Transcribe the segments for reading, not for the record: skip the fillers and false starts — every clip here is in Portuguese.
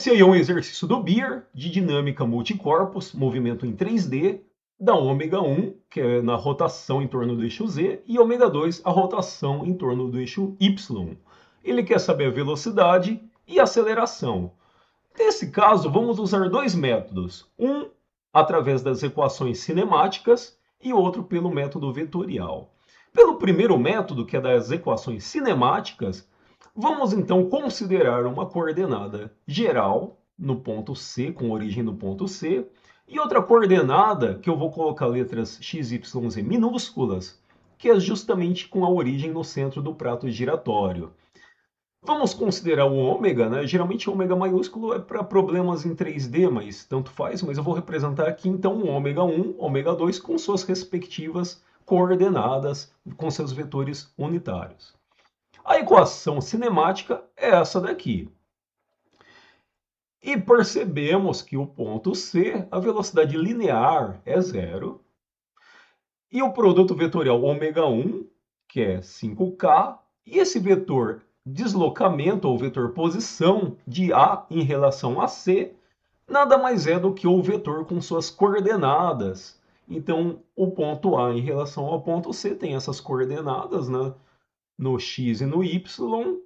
Esse aí é um exercício do Beer, de dinâmica multicorpos, movimento em 3D, da ômega 1, que é na rotação em torno do eixo Z, e ômega 2, a rotação em torno do eixo Y. Ele quer saber a velocidade e a aceleração. Nesse caso, vamos usar dois métodos. Um através das equações cinemáticas e outro pelo método vetorial. Pelo primeiro método, que é das equações cinemáticas, vamos então considerar uma coordenada geral no ponto C, com origem no ponto C, e outra coordenada que eu vou colocar letras x, y, z minúsculas, que é justamente com a origem no centro do prato giratório. Vamos considerar o ômega, né? Geralmente o ômega maiúsculo é para problemas em 3D, mas tanto faz, mas eu vou representar aqui então o ômega 1, ômega 2 com suas respectivas coordenadas, com seus vetores unitários. A equação cinemática é essa daqui. E percebemos que o ponto C, a velocidade linear é zero, e o produto vetorial ômega 1, que é 5K, e esse vetor deslocamento ou vetor posição de A em relação a C, nada mais é do que o vetor com suas coordenadas. Então, o ponto A em relação ao ponto C tem essas coordenadas, né? No X e no Y,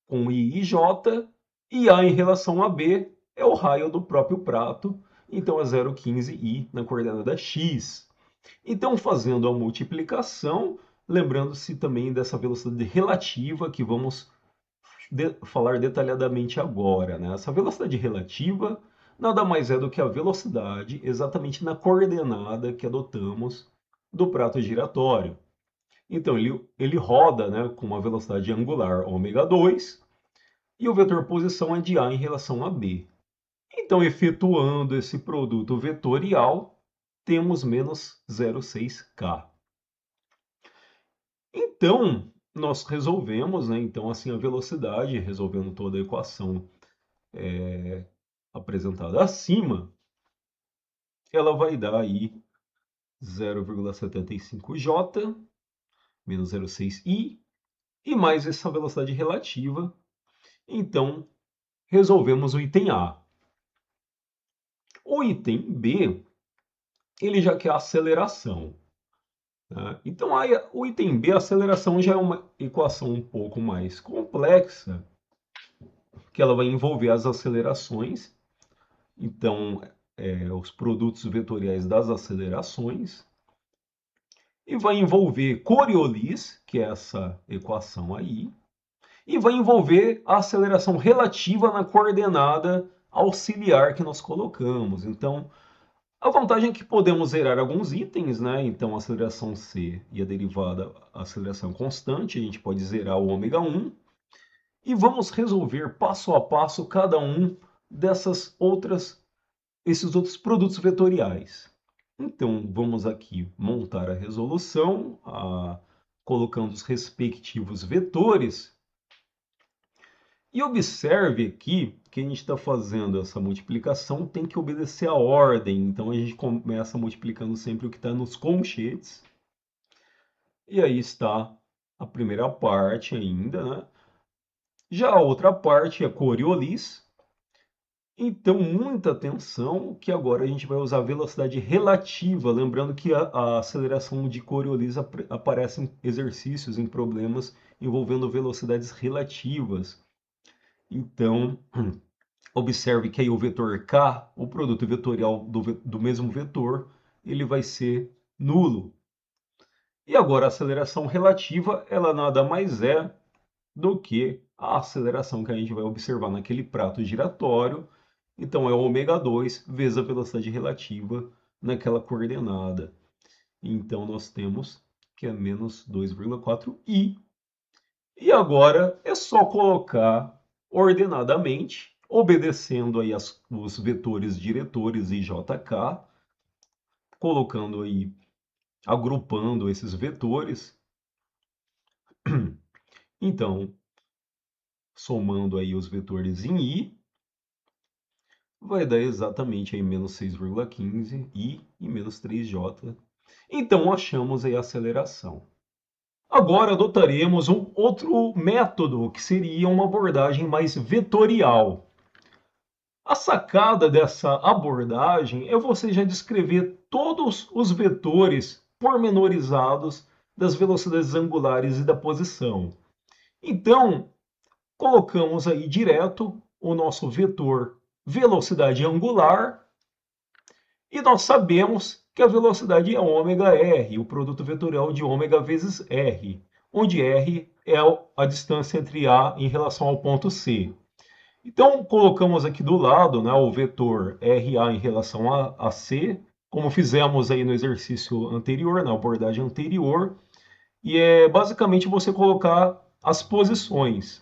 com I e J, e A em relação a B é o raio do próprio prato, então é 0,15 I na coordenada X. Então, fazendo a multiplicação, lembrando-se também dessa velocidade relativa que vamos falar detalhadamente agora, né? Essa velocidade relativa nada mais é do que a velocidade exatamente na coordenada que adotamos do prato giratório. Então, ele roda, né, com uma velocidade angular ômega 2 e o vetor posição é de A em relação a B. Então, efetuando esse produto vetorial, temos menos 0,6K. Então, nós resolvemos, né, então, assim, a velocidade, resolvendo toda a equação apresentada acima, ela vai dar aí 0,75J menos 0,6I e mais essa velocidade relativa. Então, resolvemos o item A. O item B, ele já quer a aceleração. Tá? Então, aí, o item B, a aceleração já é uma equação um pouco mais complexa, que ela vai envolver as acelerações, então, os produtos vetoriais das acelerações, e vai envolver Coriolis, que é essa equação aí, e vai envolver a aceleração relativa na coordenada auxiliar que nós colocamos. Então, a vantagem é que podemos zerar alguns itens, né? Então, a aceleração C e a derivada, a aceleração constante, a gente pode zerar o ômega 1. E vamos resolver passo a passo cada um esses outros produtos vetoriais. Então, vamos aqui montar a resolução, colocando os respectivos vetores. E observe aqui que a gente está fazendo essa multiplicação, tem que obedecer a ordem. Então, a gente começa multiplicando sempre o que está nos colchetes. E aí está a primeira parte ainda, né? Já a outra parte é Coriolis. Então, muita atenção, que agora a gente vai usar a velocidade relativa. Lembrando que a aceleração de Coriolis aparece em exercícios, em problemas envolvendo velocidades relativas. Então, observe que aí o vetor k, o produto vetorial do mesmo vetor, ele vai ser nulo. E agora a aceleração relativa, ela nada mais é do que a aceleração que a gente vai observar naquele prato giratório. Então é ômega 2 vezes a velocidade relativa naquela coordenada. Então nós temos que é menos 2,4i. E agora é só colocar ordenadamente, obedecendo aí os vetores diretores e JK, colocando aí, agrupando esses vetores. Então, somando aí os vetores em I, vai dar exatamente aí menos 6,15 I e menos 3J. Então, achamos aí a aceleração. Agora adotaremos um outro método, que seria uma abordagem mais vetorial. A sacada dessa abordagem é você já descrever todos os vetores pormenorizados das velocidades angulares e da posição. Então, colocamos aí direto o nosso vetor velocidade angular e nós sabemos que a velocidade é ômega-r, o produto vetorial de ômega vezes r, onde r é a distância entre A em relação ao ponto C. Então, colocamos aqui do lado, né, o vetor RA em relação a C, como fizemos aí no exercício anterior, na abordagem anterior, e é basicamente você colocar as posições.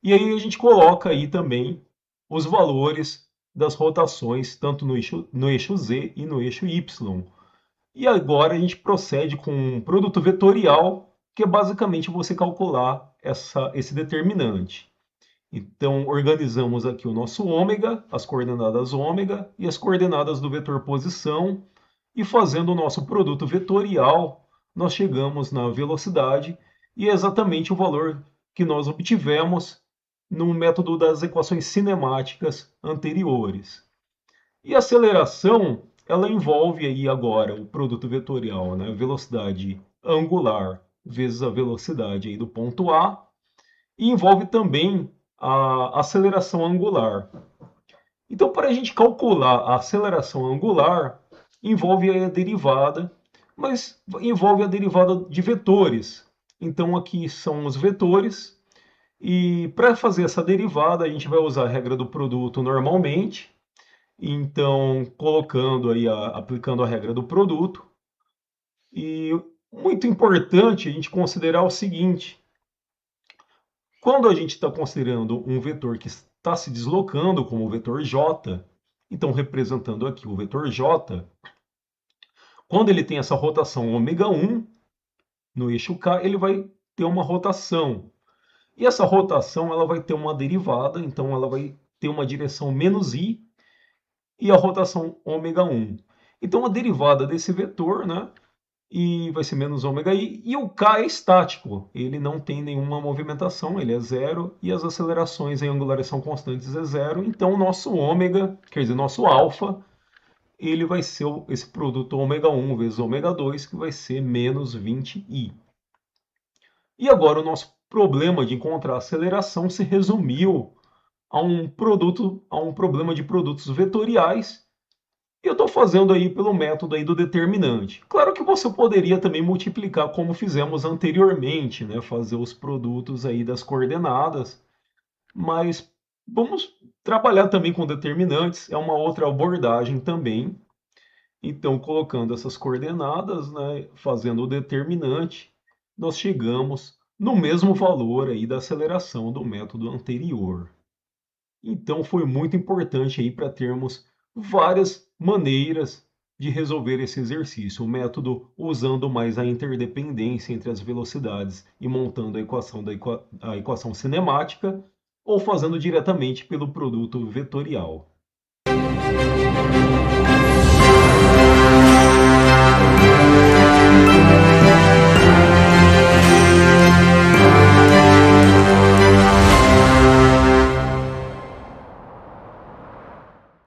E aí a gente coloca aí também os valores das rotações, tanto no eixo Z e no eixo Y. E agora a gente procede com um produto vetorial, que é basicamente você calcular esse determinante. Então, organizamos aqui o nosso ômega, as coordenadas ômega e as coordenadas do vetor posição, e fazendo o nosso produto vetorial, nós chegamos na velocidade, e é exatamente o valor que nós obtivemos no método das equações cinemáticas anteriores. E a aceleração, ela envolve aí agora o produto vetorial, né? Velocidade angular vezes a velocidade aí do ponto A, e envolve também a aceleração angular. Então, para a gente calcular a aceleração angular, envolve a derivada, mas envolve a derivada de vetores. Então, aqui são os vetores, e para fazer essa derivada, a gente vai usar a regra do produto normalmente. Então, colocando aí, aplicando a regra do produto. E muito importante a gente considerar o seguinte: quando a gente está considerando um vetor que está se deslocando, como o vetor j, então representando aqui o vetor j, quando ele tem essa rotação ômega 1 no eixo k, ele vai ter uma rotação. E essa rotação ela vai ter uma derivada, então ela vai ter uma direção menos i e a rotação ômega 1. Então a derivada desse vetor, né, e vai ser menos ômega i, e o K é estático, ele não tem nenhuma movimentação, ele é zero, e as acelerações em angulares são constantes, é zero, então o nosso ômega, quer dizer, nosso alfa, ele vai ser esse produto ômega 1 vezes ômega 2, que vai ser menos 20i. E agora o nosso problema de encontrar aceleração se resumiu a um problema de produtos vetoriais. E eu estou fazendo aí pelo método aí do determinante. Claro que você poderia também multiplicar como fizemos anteriormente, né? Fazer os produtos aí das coordenadas, mas vamos trabalhar também com determinantes, é uma outra abordagem também. Então, colocando essas coordenadas, né, fazendo o determinante, nós chegamos no mesmo valor aí da aceleração do método anterior. Então, foi muito importante aí para termos várias maneiras de resolver esse exercício. O método usando mais a interdependência entre as velocidades e montando a equação cinemática, ou fazendo diretamente pelo produto vetorial.